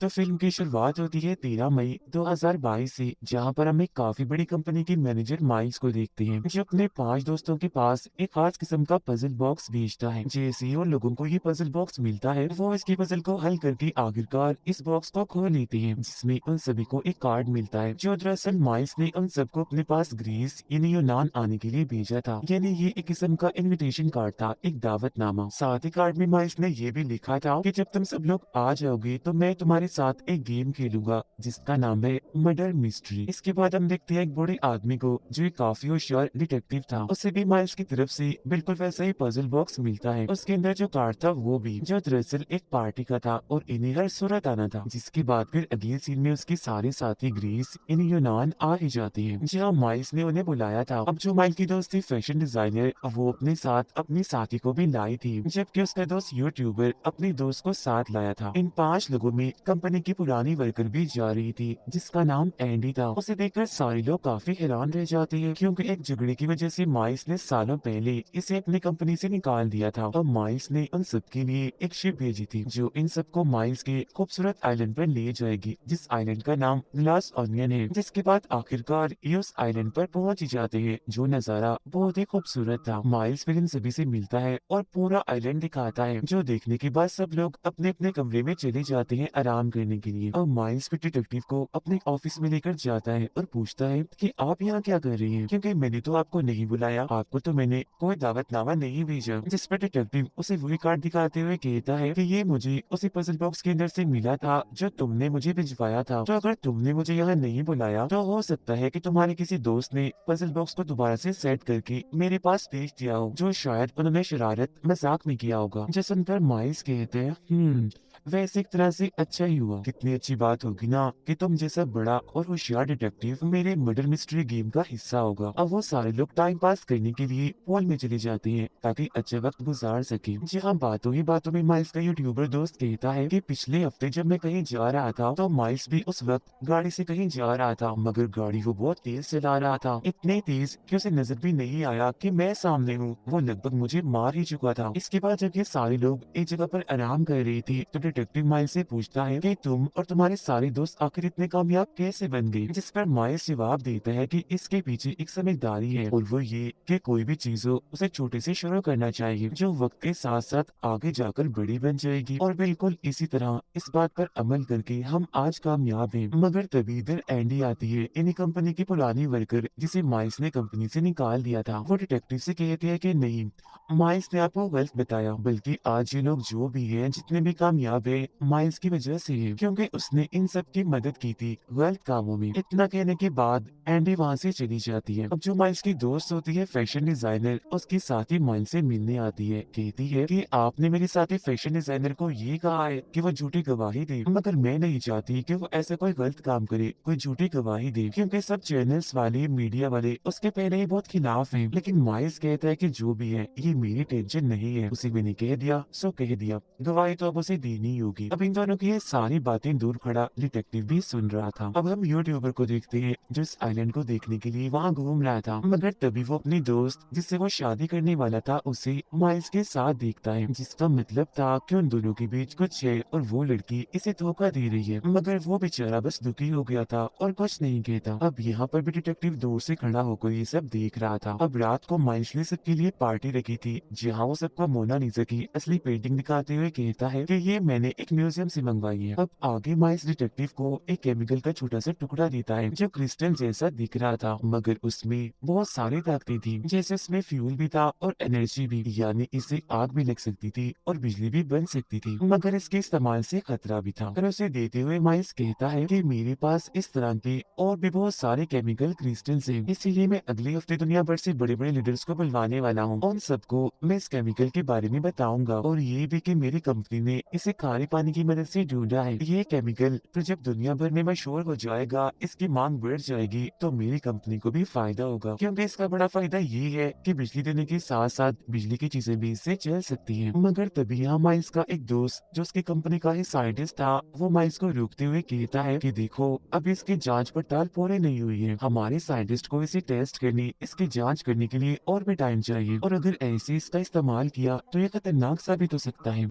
तो फिल्म की शुरुआत होती है 13 मई 2022 से, जहां पर हम एक काफी बड़ी कंपनी की मैनेजर माइल्स को देखते हैं, जो अपने 5 दोस्तों के पास एक खास किस्म का पजल बॉक्स भेजता है। जैसे ही उन लोगों को ये पजल बॉक्स मिलता है, वो इसकी पजल को हल करके आखिरकार इस बॉक्स को खोल लेते हैं, जिसमें उन सभी को एक कार्ड मिलता है, जो दरअसल माइल्स ने उन सबको अपने पास ग्रीस यानी यूनान आने के लिए भेजा था। यानी ये एक किस्म का इनविटेशन कार्ड था, एक दावतनामा। साथ ही कार्ड में माइल्स ने ये भी लिखा था कि जब तुम सब लोग आ जाओगे तो मैं तुम्हारे साथ एक गेम खेलूंगा, जिसका नाम है मर्डर मिस्ट्री। इसके बाद हम देखते हैं एक बूढ़े आदमी को, जो एक काफी होशियार डिटेक्टिव था। उसे भी माइल्स की तरफ से बिल्कुल वैसा ही पजल बॉक्स मिलता है। उसके अंदर जो कार्ड था वो भी, जो दरअसल एक पार्टी का था और इन्हें हर सूरत आना था। जिसके बाद फिर अगले सीन में उसके सारे साथी ग्रीस यानी यूनान आ ही जाते हैं, जहाँ माइल्स ने उन्हें बुलाया था। अब जो माइल की दोस्त थी फैशन डिजाइनर, वो अपने साथ अपनी साथी को भी लाई थी, जबकि उसका दोस्त यूट्यूबर अपनी दोस्त को साथ लाया था। इन 5 लोगों में कंपनी की पुरानी वर्कर भी जा रही थी, जिसका नाम एंडी था। उसे देखकर सारे लोग काफी हैरान रह जाते हैं, क्योंकि एक झगड़े की वजह से माइल्स ने सालों पहले इसे अपनी कंपनी से निकाल दिया था। और माइल्स ने उन सबके लिए एक शिप भेजी थी, जो इन सबको माइल्स के खूबसूरत आइलैंड पर ले जाएगी, जिस आइलैंड का नाम ग्लास ऑनियन है। जिसके बाद आखिरकार ये उस आइलैंड पर पहुंच ही जाते हैं, जो नजारा बहुत ही खूबसूरत था। माइल्स फिर इन सभी से मिलता है और पूरा आइलैंड दिखाता है, जो देखने के बाद सब लोग अपने अपने कमरे में चले जाते हैं आराम करने के लिए। और माइल्स फिर डिटेक्टिव को अपने ऑफिस में लेकर जाता है और पूछता है कि आप यहाँ क्या कर रही हैं, क्योंकि मैंने तो आपको नहीं बुलाया, आपको तो मैंने कोई दावतनामा नहीं भेजा। जिस पर डिटेक्टिव उसे वही कार्ड दिखाते हुए कहता है कि ये मुझे उसी पजल बॉक्स के अंदर से मिला था, जो तुमने मुझे भिजवाया था। तो अगर तुमने मुझे यहाँ नहीं बुलाया, तो हो सकता है कि तुम्हारे किसी दोस्त ने पजल बॉक्स को दोबारा से सेट करके मेरे पास भेज दिया हो, जो शायद उन्होंने शरारत मजाक में किया होगा। जो सुनकर माइल्स कहते हैं, वैसे एक तरह से अच्छा ही हुआ। कितनी अच्छी बात होगी ना कि तुम जैसा बड़ा और होशियार डिटेक्टिव मेरे मर्डर मिस्ट्री गेम का हिस्सा होगा। अब वो सारे लोग टाइम पास करने के लिए मॉल में चले जाते हैं, ताकि अच्छा वक्त गुजार सके। जी हाँ, बातों ही बातों में माइल्स का यूट्यूबर दोस्त कहता है कि पिछले हफ्ते जब मैं कहीं जा रहा था, तो माइल्स भी उस वक्त गाड़ी से कहीं जा रहा था, मगर गाड़ी वो बहुत तेज चला रहा था, इतने तेज कि उसे नजर भी नहीं आया कि मैं सामने हूँ। वो लगभग मुझे मार ही चुका था। इसके बाद जब ये सारे लोग एक जगह पर आराम कर रहे थे, तो डिटेक्टिव माइल्स से पूछता है कि तुम और तुम्हारे सारे दोस्त आखिर इतने कामयाब कैसे बन गए। जिस पर माइल्स जवाब देता है कि इसके पीछे एक समझदारी है, और वो ये कि कोई भी चीज हो उसे छोटे से शुरू करना चाहिए, जो वक्त के साथ साथ आगे जाकर बड़ी बन जाएगी। और बिल्कुल इसी तरह इस बात पर अमल करके हम आज कामयाब हैं। मगर तभी इधर एंडी आती है, इन्हीं कंपनी की पुरानी वर्कर, जिसे माइल्स ने कंपनी से निकाल दिया था। वो डिटेक्टिव से कहती है कि नहीं, माइल्स ने आपको गलत बताया, बल्कि आज ये लोग जो भी हैं, जितने भी कामयाब है, माइल्स की वजह से है, क्योंकि उसने इन सब की मदद की थी गलत कामों में। इतना कहने के बाद एंडी वहाँ से चली जाती है। अब जो माइल्स की दोस्त होती है फैशन डिजाइनर, उसकी साथी माइल्स से मिलने आती है, कहती है कि आपने मेरे साथी फैशन डिजाइनर को ये कहा है कि वो झूठी गवाही दे, मगर मैं नहीं चाहती कि वो ऐसा कोई गलत काम करे, कोई झूठी गवाही दे, क्योंकि सब चैनल्स वाले, मीडिया वाले उसके पहले ही बहुत खिलाफ हैं। लेकिन माइल्स कहता है कि जो भी है, ये मेरी टेंशन नहीं है, उसे मैंने कह दिया सो कह दिया, गवाही तो अब उसे देनी ही होगी। अब इन दोनों की ये सारी बातें दूर खड़ा डिटेक्टिव भी सुन रहा था। अब हम यूट्यूबर को देखते हैं, जो इस आइलैंड को देखने के लिए वहाँ घूम रहा था, मगर तभी वो अपनी दोस्त, जिससे वो शादी करने वाला था, उसे माइल्स के साथ देखता है, जिसका मतलब था कि उन दोनों के बीच कुछ है और वो लड़की इसे धोखा दे रही है। मगर वो बेचारा बस दुखी हो गया था और कुछ नहीं कहता। अब यहाँ पर भी डिटेक्टिव दूर से खड़ा होकर ये सब देख रहा था। अब रात को माइल्स ने सबके लिए पार्टी रखी थी, जहाँ वो सबको मोनालिसा की असली पेंटिंग दिखाते हुए कहता है कि ये मैंने एक म्यूजियम से मंगवाई है। अब आगे माइल्स डिटेक्टिव को एक केमिकल का छोटा सा टुकड़ा देता है, जो क्रिस्टल जैसा दिख रहा था, मगर उसमें बहुत सारी ताकतें थी, जैसे उसमें फ्यूल भी था और एनर्जी भी, यानी इससे आग भी लग सकती थी और बिजली भी बन सकती थी, मगर इसके इस्तेमाल से खतरा भी था। और उसे देते हुए माइल्स कहता है कि मेरे पास इस तरह के और भी बहुत सारे केमिकल क्रिस्टल्स हैं, इसीलिए मैं अगले हफ्ते दुनिया भर से बड़े बड़े लीडर्स को बुलवाने वाला हूँ। उन सबको मैं इस केमिकल के बारे में बताऊंगा, और ये भी कि मेरी कंपनी ने इसे खारे पानी की मदद से ढूंढा है। ये केमिकल तो जब दुनिया भर में मशहूर हो जाएगा, इसकी मांग बढ़ जाएगी, तो मेरी कंपनी को भी फायदा होगा, क्योंकि इसका बड़ा फायदा ये है कि बिजली देने के साथ साथ बिजली की चीजें भी इससे चल सकती हैं। मगर तभी यहाँ माइल्स का एक दोस्त, जो उसकी कंपनी का ही साइंटिस्ट था, वो माइल्स को रोकते हुए कहता है कि देखो, अब इसकी जांच पड़ताल पूरी नहीं हुई है, हमारे साइंटिस्ट को इसे टेस्ट करने, इसकी जांच करने के लिए और भी टाइम चाहिए, और अगर ऐसे इसका इस्तेमाल किया तो ये खतरनाक साबित हो सकता है।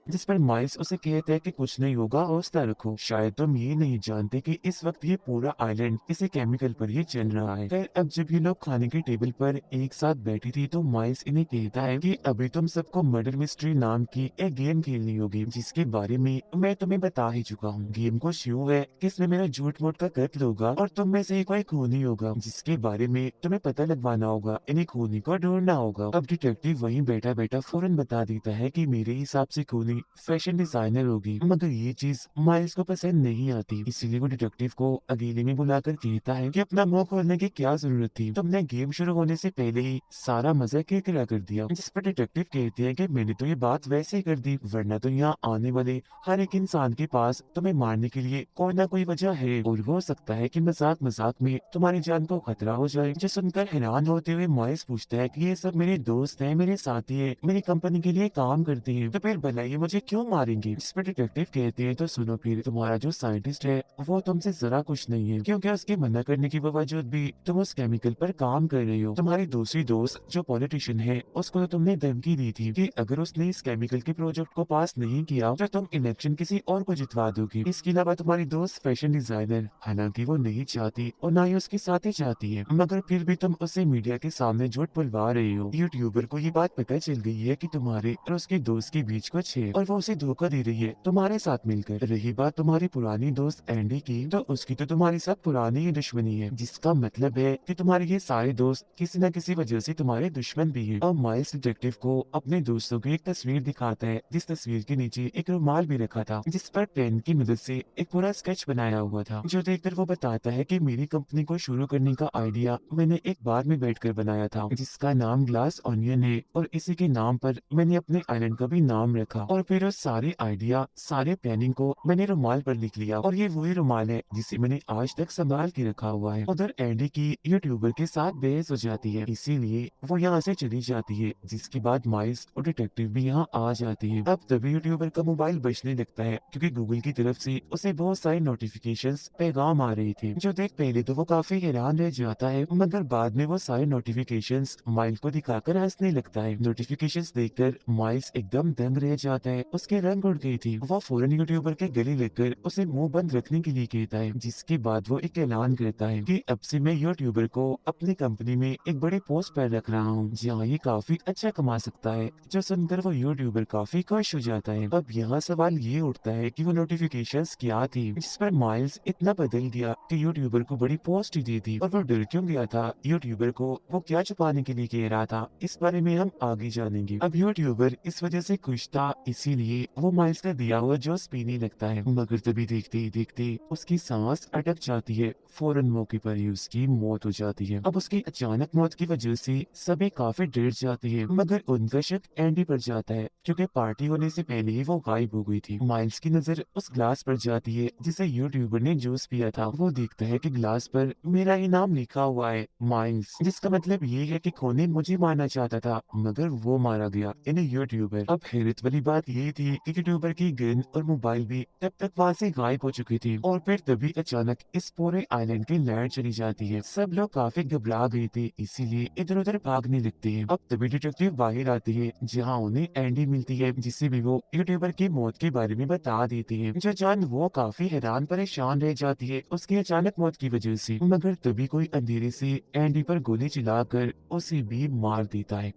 जिस पर माइल्स उसे कहता है कि कुछ नहीं होगा, हौसला रखो, शायद तुम ये नहीं जानते कि इस वक्त ये पूरा आइलैंड इसी केमिकल पर ही चल रहा है। फिर अब जब ये लोग खाने के टेबल पर एक साथ बैठी थी तो माइल्स इन्हें कहता है कि अभी तुम सबको मर्डर मिस्ट्री नाम की एक गेम खेलनी होगी, जिसके बारे में मैं तुम्हें बता ही चुका हूँ। गेम को यूं है कि इसमें मेरा झूठ मूठ का कत्ल होगा और तुम में से कोई खूनी होगा, जिसके बारे में तुम्हें पता लगवाना होगा, इन्हें खूनी को ढूंढना होगा। अब डिटेक्टिव वहीं बैठा बैठा फौरन बता देता है कि मेरे हिसाब से खूनी फैशन डिजाइनर होगी, मगर ये चीज माइल्स को पसंद नहीं आती, इसीलिए वो डिटेक्टिव को अकेले में बुलाकर कहता है कि अपना मुंह खोलने की क्या जरूरत थी, तुमने गेम शुरू होने से पहले ही सारा मजा किरकिरा कर दिया। जिस पर डिटेक्टिव कहते हैं कि मैंने तो ये बात वैसे ही कर दी, वरना तो यहाँ आने वाले हर एक इंसान के पास तुम्हें मारने के लिए कोई ना कोई वजह है, और हो सकता है कि मजाक मजाक में तुम्हारी जान को खतरा हो जाए। जो सुनकर हैरान होते हुए माइल्स पूछता है कि ये सब मेरे दोस्त हैं, मेरे साथी हैं, मेरी कंपनी के लिए काम करते हैं, तो फिर भला ये मुझे क्यों मारेंगे। इस पर डिटेक्टिव कहते हैं तो सुनो, फिर तुम्हारा जो साइंटिस्ट है वो तुमसे जरा कुछ नहीं है, क्योंकि उसके मना करने के बावजूद भी तुम उस केमिकल पर काम कर रही हो। तुम्हारी दूसरी दोस्त जो पॉलिटिशियन है उसको तो तुमने धमकी दी थी कि अगर उसने इस केमिकल के प्रोजेक्ट को पास नहीं किया तो तुम इलेक्शन किसी और को जितवा दोगी। इसके अलावा तुम्हारी दोस्त फैशन डिजाइनर, हालांकि वो नहीं चाहती और ना ही उसके साथी चाहती है, मगर फिर भी तुम उसे मीडिया के सामने झूठ बुलवा रही हो। यूट्यूबर को ये बात पता चल गई है कि तुम्हारे और उसके दोस्त के बीच कुछ है और वो उसे धोखा दे रही है तुम्हारे साथ मिलकर। रही बात तुम्हारी पुरानी दोस्त एंडी की, तो उसकी तो तुम्हारे साथ पुरानी ही दुश्मनी है, जिसका मतलब है कि तुम्हारे ये सारे दोस्त किसी न किसी वजह से तुम्हारे दुश्मन भी है। और माइल्स डिटेक्टिव को अपने दोस्तों की एक तस्वीर दिखाता है, जिस तस्वीर के नीचे एक रुमाल भी रखा था, जिस पर पेन की मदद से एक पूरा स्केच बनाया हुआ था, जो देखकर वो बताता है कि मेरी कंपनी को शुरू करने का आइडिया मैंने एक बार में बैठकर बनाया था, जिसका नाम ग्लास ऑनियन है, और इसी के नाम पर मैंने अपने आइलैंड का भी नाम रखा। और फिर उस सारे आइडिया, सारे प्लानिंग को मैंने रुमाल पर लिख लिया, और ये वही रुमाल है जिसे मैंने आज तक संभाल के रखा हुआ है। उधर एंडी की यूट्यूबर के साथ बहस हो जाती है, इसीलिए वो यहाँ से चली जाती है, जिसके बाद माइल्स और डिटेक्टिव भी यहाँ आ जाते हैं। अब तभी यूट्यूबर का मोबाइल बजने लगता है, क्योंकि गूगल की तरफ से उसे बहुत सारे नोटिफिकेशंस पैगाम आ रहे थे, जो देख पहले तो वो काफी हैरान रह जाता है, मगर बाद में वो सारे नोटिफिकेशंस माइल्स को दिखाकर हंसने लगता है। नोटिफिकेशंस देखकर माइल्स एकदम दंग रह जाता है, उसके रंग उड़ गई थी। वो फौरन यूट्यूबर के गले लगकर उसे मुंह बंद रखने के लिए कहता है, जिसके बाद वो एक ऐलान करता है कि अब से मैं यूट्यूबर को अपनी कंपनी में एक बड़े पोस्ट पर रख रहा हूँ, जहाँ ये काफी अच्छा कमा सकता है। जो सुनकर वो यूट्यूबर काफी खुश हो जाता है। अब यहाँ सवाल ये उठता है कि वो नोटिफिकेशंस क्या थी, जिस पर माइल्स इतना बदल गया कि यूट्यूबर को बड़ी पोस्ट ही दी थी, और वो डर क्यों गया था, यूट्यूबर को वो क्या छुपाने के लिए कह रहा था, इस बारे में हम आगे जानेंगे। अब यूट्यूबर इस वजह से खुश था, इसीलिए वो माइल्स का दिया हुआ जूस पीने लगता है, मगर तभी देखते ही देखते उसकी सांस अटक जाती है। फौरन मौके पर ही उसकी मौत हो जाती है। अब उसकी अचानक मौत की वजह से सभी काफी डर जाते हैं, मगर उनका शक एंडी पर जाता है, क्योंकि पार्टी होने से पहले ही वो गायब हो गई थी। माइल्स की नजर उस ग्लास पर जाती है जिसे यूट्यूबर ने जूस पिया था। वो देखता है कि ग्लास पर मेरा ही नाम लिखा हुआ है, माइल्स, जिसका मतलब ये है कि खूनी मुझे मारना चाहता था, मगर वो मारा गया, यानी यूट्यूबर। अब हैरत वाली बात ये थी कि यूट्यूबर की गन और मोबाइल भी तब तक वहाँ से गायब हो चुकी थी, और फिर तभी अचानक इस पूरे आइलैंड की लाइट चली जाती है। सब लोग काफी घबरा गए थे, इसीलिए इधर उधर भागने लगते हैं। अब तभी डिटेक्टिव बाहर आती है, जहाँ उन्हें एंडी मिलती है, जिससे भी वो यूट्यूबर की मौत के बारे में बता देती है। जो जान वो काफी हैरान परेशान रह जाती है उसकी अचानक मौत की वजह से, मगर तभी कोई अंधेरे से एंडी पर गोली चलाकर उसे भी मार देता है।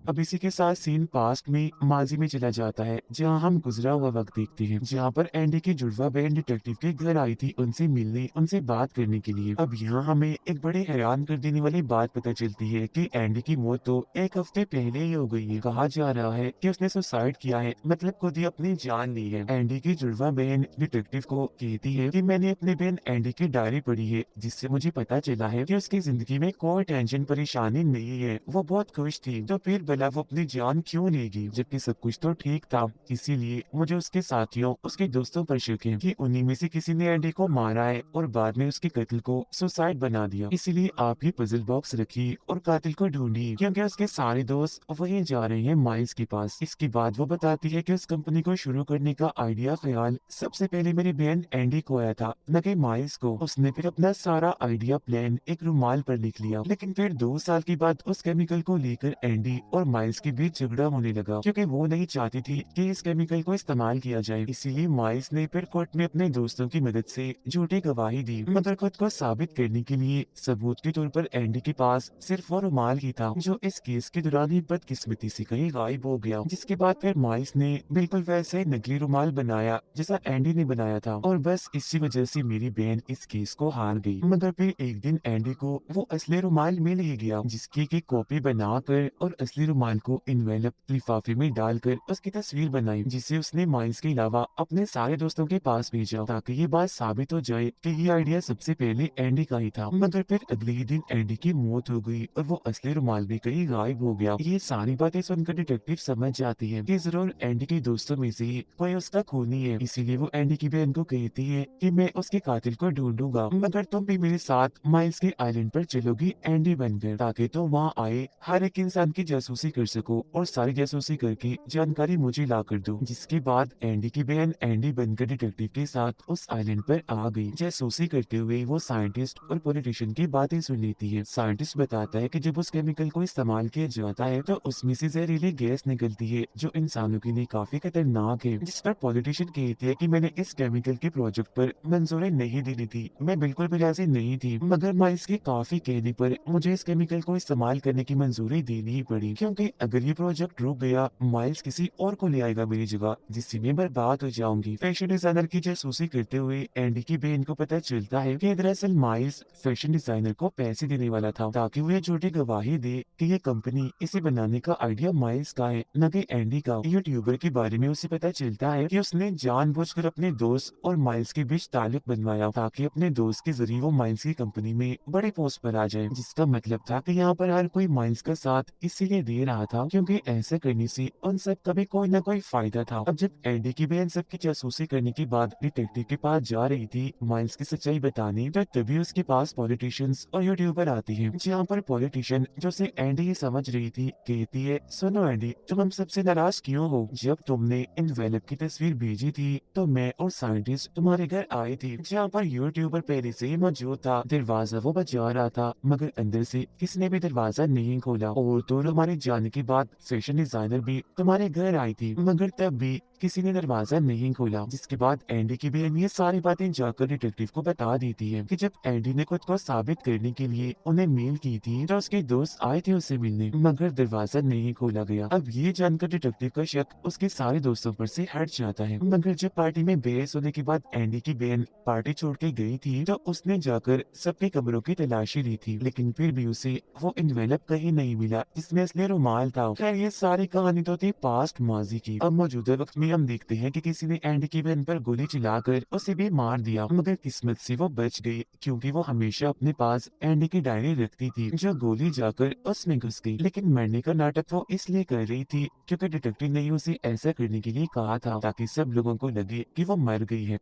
अब इसी के साथ सीन पास्ट में माजी में चला जाता है, जहां हम गुजरा हुआ वक्त देखते हैं, जहां पर एंडी की जुड़वा बहन डिटेक्टिव के घर आई थी उनसे मिलने, उनसे बात करने के लिए। अब यहाँ हमें एक बड़े हैरान कर देने वाली बात पता चलती है कि एंडी की मौत तो एक हफ्ते पहले ही हो गई है। कहा जा रहा है कि उसने सुसाइड किया है, मतलब खुद ही अपनी जान ली है। एंडी की जुड़वा बहन डिटेक्टिव को कहती है कि मैंने अपनी बहन एंडी की डायरी पढ़ी है, जिससे मुझे पता चला है कि उसकी जिंदगी में कोई टेंशन परेशानी नहीं है, वो बहुत खुश थी, तो फिर भला वो अपनी जान क्यों लेगी, जबकि सब कुछ तो ठीक था। इसीलिए मुझे उसके साथियों, उसके दोस्तों पर शक है कि उन्हीं में से किसी ने एंडी को मारा है और बाद में उसके कत्ल को सुसाइड बना दिया। इसीलिए आप ये पजल बॉक्स रखिए और कातिल को ढूंढिए, क्योंकि उसके सारे दोस्त वहीं जा रहे हैं माइल्स के पास। इसके बाद वो बताती है कि उस कंपनी को शुरू करने का आइडिया ख्याल सबसे पहले मेरी बहन एंडी को आया था, न कि माइल्स को। उसने फिर अपना सारा आइडिया प्लान एक रुमाल पर लिख लिया, लेकिन फिर 2 साल के बाद उस केमिकल को लेकर एंडी और और माइल्स के बीच झगड़ा होने लगा, क्योंकि वो नहीं चाहती थी कि इस केमिकल को इस्तेमाल किया जाए। इसीलिए माइल्स ने फिर कोर्ट में अपने दोस्तों की मदद से झूठी गवाही दी, मगर खुद को साबित करने के लिए सबूत के तौर पर एंडी के पास सिर्फ वो रुमाल ही था, जो इस केस के दौरान ही बदकिस्मती से कहीं गायब हो गया। जिसके बाद फिर माइल्स ने बिल्कुल वैसे नकली रुमाल बनाया जैसा एंडी ने बनाया था, और बस इसी वजह से मेरी बहन इस केस को हार गई। मगर फिर एक दिन एंडी को वो असली रुमाल मिल ही गया, जिसकी की कॉपी बनाकर और असली रुमाल को इन्वेलप लिफाफे में डालकर उसकी तस्वीर बनाई, जिसे उसने माइल्स के अलावा अपने सारे दोस्तों के पास भेजा, ताकि ये बात साबित हो जाए कि ये आइडिया सबसे पहले एंडी का ही था। मगर फिर अगले ही दिन एंडी की मौत हो गई और वो असली रुमाल भी कहीं गायब हो गया। ये सारी बातें सुनकर डिटेक्टिव समझ जाती है कि जरूर एंडी के दोस्तों में से कोई उसका खूनी है। इसीलिए वो एंडी की बहन को कहती है कि मैं उसके कातिल को ढूंढूंगा, मगर तुम भी मेरे साथ माइल्स के आइलैंड पर चलोगी एंडी बनकर, ताकि तुम वहाँ आए हर एक इंसान की जासूसी कर सको और सारी जासूसी करके जानकारी मुझे ला कर दो। जिसके बाद एंडी की बहन एंडी बनकर डिटेक्टिव के साथ उस आइलैंड पर आ गई। जासूसी करते हुए वो साइंटिस्ट और पॉलिटिशियन की बातें सुन लेती है। साइंटिस्ट बताता है कि जब उस केमिकल को इस्तेमाल किया जाता है तो उसमें से जहरीली गैस निकलती है, जो इंसानों के लिए काफी खतरनाक है। जिस पर पॉलिटिशियन कहती है कि मैंने इस केमिकल के प्रोजेक्ट पर मंजूरी नहीं देनी थी, मैं बिल्कुल भी राजी नहीं थी, मगर माइल्स के काफी कहने पर मुझे इस केमिकल को इस्तेमाल करने की मंजूरी देनी ही पड़ी, क्योंकि अगर ये प्रोजेक्ट रुक गया माइल्स किसी और को ले आएगा मेरी जगह, जिससे मैं बर्बाद हो जाऊंगी। फैशन डिजाइनर की जासूसी करते हुए एंडी की बहन को पता चलता है कि दरअसल माइल्स फैशन डिजाइनर को पैसे देने वाला था, ताकि वो ये झूठी गवाही दे कि ये कंपनी इसे बनाने का आइडिया माइल्स का है, न कि एंडी का। यूट्यूबर के बारे में उसे पता चलता है कि उसने जानबूझकर अपने दोस्त और माइल्स के बीच ताल्लुक बनवाया, ताकि अपने दोस्त के जरिए वो माइल्स की कंपनी में बड़े पोस्ट पर आ जाए। जिसका मतलब था कि यहाँ पर हर कोई माइल्स का साथ इसीलिए दे रहा था क्योंकि ऐसा करने से उन सब का भी कोई न कोई फायदा था। अब जब एंडी की बहन सबकी जासूसी करने के बाद डिटेक्टिव के पास जा रही थी माइल्स की सच्चाई बताने, तो तभी उसके पास पॉलिटिशियंस और यूट्यूबर आते हैं। जहाँ पर पॉलिटिशियन जो से एंडी ये समझ रही थी कहती है, सुनो एंडी, तुम हम सबसे नाराज क्यों हो? जब तुमने इन्वेलप की तस्वीर भेजी थी तो मैं और साइंटिस्ट तुम्हारे घर आए थे, जहाँ पर यूट्यूबर पहले से ही मौजूद था। दरवाजा वो बजा रहा था, मगर अंदर से किसी ने भी दरवाजा नहीं खोला, और तो हमारे जाने के बाद फैशन डिजाइनर भी तुम्हारे घर आई थी, मगर तब भी किसी ने दरवाजा नहीं खोला। जिसके बाद एंडी की बहन ये सारी बातें जाकर डिटेक्टिव को बता देती है कि जब एंडी ने खुद को साबित करने के लिए उन्हें मेल की थी तो उसके दोस्त आए थे उससे मिलने, मगर दरवाजा नहीं खोला गया। अब ये जानकर डिटेक्टिव का शक उसके सारे दोस्तों पर से हट जाता है। मगर जब पार्टी में बहस होने के बाद एंडी की बहन पार्टी छोड़ के गई थी तो उसने जाकर सबके कमरों की तलाशी ली थी, लेकिन फिर भी उसे वो इन्वेलप कहीं नहीं मिला जिसमें असली रुमाल था। खैर ये सारी कहानी तो थी पास्ट माजी की। अब मौजूदा वक्त में हम देखते हैं कि किसी ने एंडी की बहन पर गोली चलाकर उसे भी मार दिया, मगर किस्मत से वो बच गई, क्योंकि वो हमेशा अपने पास एंडी की डायरी रखती थी जो गोली जाकर उसमें घुस गई। लेकिन मरने का नाटक वो इसलिए कर रही थी क्योंकि डिटेक्टिव ने उसे ऐसा करने के लिए कहा था, ताकि सब लोगों को लगे कि वो मर गई है।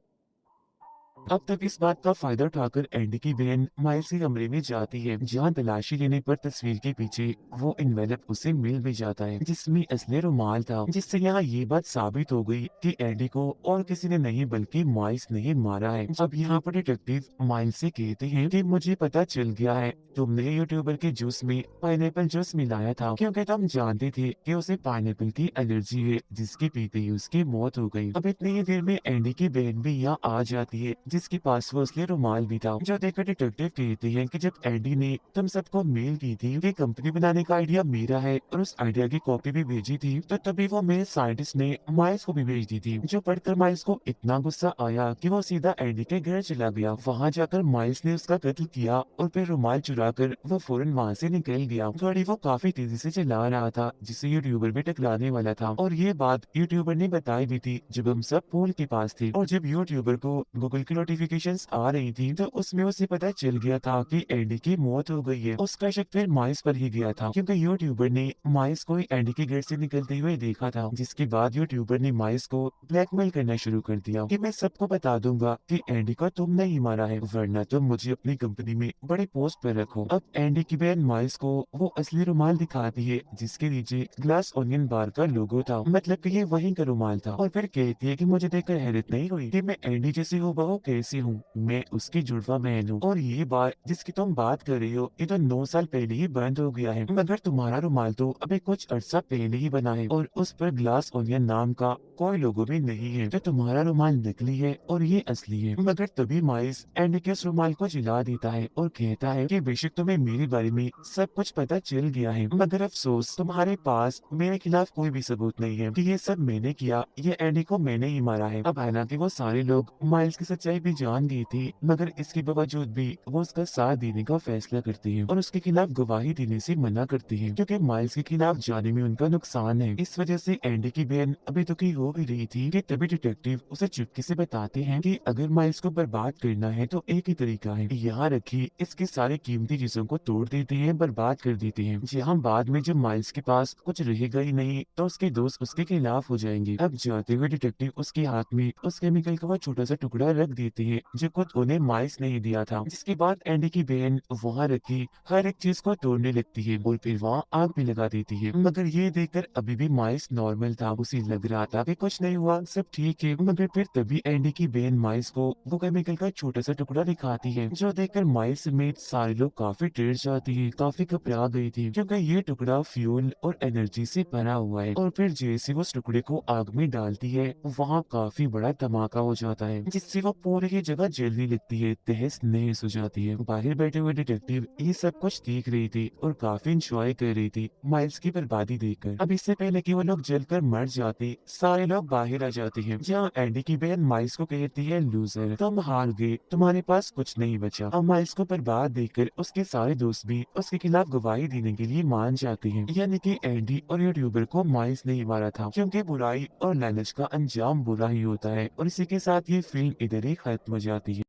अब तक इस बात का फायदा उठाकर एंडी की बहन माइल्स के कमरे में जाती है, जहाँ तलाशी लेने पर तस्वीर के पीछे वो इन्वेलप उसे मिल भी जाता है जिसमें असली रुमाल था, जिससे यहाँ ये बात साबित हो गई कि एंडी को और किसी ने नहीं बल्कि माइल्स ने ही मारा है। अब यहाँ पर डिटेक्टिव माइल्स से कहते हैं कि मुझे पता चल गया है तुमने यूट्यूबर के जूस में पाइनएप्पल जूस मिलाया था, क्योंकि तुम जानते थे कि उसे पाइनएप्पल की एलर्जी है, जिसके पीते ही उसकी मौत हो गई। अब इतनी ही देर में एंडी की बहन भी यहाँ आ जाती है, जिसके पास वो असली रुमाल भी था। जो देखकर डिटेक्टिव कहते हैं कि जब एंडी ने तुम सबको मेल की थी कि कंपनी बनाने का आइडिया मेरा है और उस आइडिया की कॉपी भी भेजी थी, तो तभी वो मेल साइंटिस्ट ने माइल्स को भी भेज दी थी। जो पढ़कर माइल्स को इतना गुस्सा आया कि वो सीधा एंडी के घर चला गया। वहाँ जाकर माइल्स ने उसका कत्ल किया और फिर रुमाल चुराकर वो फौरन वहाँ से निकल गया। गाड़ी वो काफी तेजी से चला रहा था, जिससे यूट्यूबर भी टकराने वाला था, और ये बात यूट्यूबर ने बताई भी थी जब हम सब पूल के पास थे। और जब यूट्यूबर को गूगल की नोटिफिकेशंस आ रही थी तो उसमें उसे पता चल गया था कि एंडी की मौत हो गई है। उसका शक फिर माइल्स पर ही गया था, क्योंकि यूट्यूबर ने माइल्स को एंडी के घर से निकलते हुए देखा था। जिसके बाद यूट्यूबर ने माइल्स को ब्लैकमेल करना शुरू कर दिया कि मैं सबको बता दूंगा कि एंडी को तुमने ही मारा है, वरना तुम मुझे अपनी कंपनी में बड़े पोस्ट पर रखो। अब एंडी की बहन माइल्स को वो असली रुमाल दिखाती है जिसके नीचे ग्लास ओनियन बार का लोगो था, मतलब कि ये वहीं का रुमाल था, और फिर कहती है कि मुझे देखकर हैरत नहीं हुई कि मैं एंडी जैसी हूबहू कैसी हूँ, मैं उसकी जुड़वा बहन हूँ और ये बार जिसकी तुम बात कर रही हो ये तो 9 साल पहले ही बंद हो गया है, मगर तुम्हारा रुमाल तो अभी कुछ अरसा पहले ही बना है और उस पर ग्लास ओनियन नाम का कोई लोगो भी नहीं है। तो तुम्हारा रुमाल नकली है और ये असली है। मगर तभी माइल्स एंडी के उस रुमाल को जला देता है और कहता है कि बेशक तुम्हें मेरे बारे में सब कुछ पता चल गया है, मगर अफसोस तुम्हारे पास मेरे खिलाफ कोई भी सबूत नहीं है कि ये सब मैंने किया, ये एंडी को मैंने ही मारा है। अब हालांकि वो सारे लोग माइल्स की सच्चाई भी जान गई थी, मगर इसके बावजूद भी वो उसका साथ देने का फैसला करती है और उसके खिलाफ गवाही देने से मना करती है, क्योंकि माइल्स के खिलाफ जाने में उनका नुकसान है। इस वजह से एंडी की बहन अभी दुखी हो भी रही थी कि तभी डिटेक्टिव उसे चुपके से बताते हैं कि अगर माइल्स को बर्बाद करना है तो एक ही तरीका है, यहाँ रखी इसकी सारी कीमती चीजों को तोड़ देते हैं, बर्बाद कर देते हैं। जहाँ बाद में जब माइल्स के पास कुछ रहेगा ही नहीं तो उसके दोस्त उसके खिलाफ हो जाएंगे। अब जाते हुए डिटेक्टिव उसके हाथ में उस केमिकल का वो छोटा सा टुकड़ा रख देते हैं जो खुद उन्हें माइल्स नहीं दिया था, जिसके बाद एंडी की बहन वहाँ रखी हर एक चीज को तोड़ने लगती है और फिर वहाँ आग भी लगा देती है। मगर ये देखकर अभी भी माइल्स नॉर्मल था, उसे लग रहा था कि कुछ नहीं हुआ, सब ठीक है। मगर फिर तभी एंडी की बहन माइल्स को वो केमिकल का छोटा सा टुकड़ा दिखाती है, जो देखकर माइल्स समेत सारे लोग काफी डर जाती है, काफी घबरा गई थी, क्योंकि ये टुकड़ा फ्यूल और एनर्जी से भरा हुआ है। और फिर जैसे वो उस टुकड़े को आग में डालती है वहाँ काफी बड़ा धमाका हो जाता है, जिससे वो पूरी की जगह जलने लगती है, तहस नहस हो जाती है। बाहर बैठे हुए डिटेक्टिव ये सब कुछ देख रही थी और काफी इंजॉय कर रही थी माइल्स की बर्बादी देखकर। अब इससे पहले कि वो लोग जलकर मर जाते सारे लोग बाहर आ जाते हैं, जहाँ एंडी की बहन माइल्स को कहती है, लूजर तुम हार गए, तुम्हारे पास कुछ नहीं बचा। अब माइल्स को बर्बाद देखकर उसके सारे दोस्त भी उसके खिलाफ गवाही देने के लिए मान जाते हैं, यानी कि एंडी और यूट्यूबर को माइल्स नहीं मारा था, क्योंकि बुराई और लालच का अंजाम बुरा ही होता है। और इसी के साथ ये फिल्म इधर ही खत्म हो जाती है।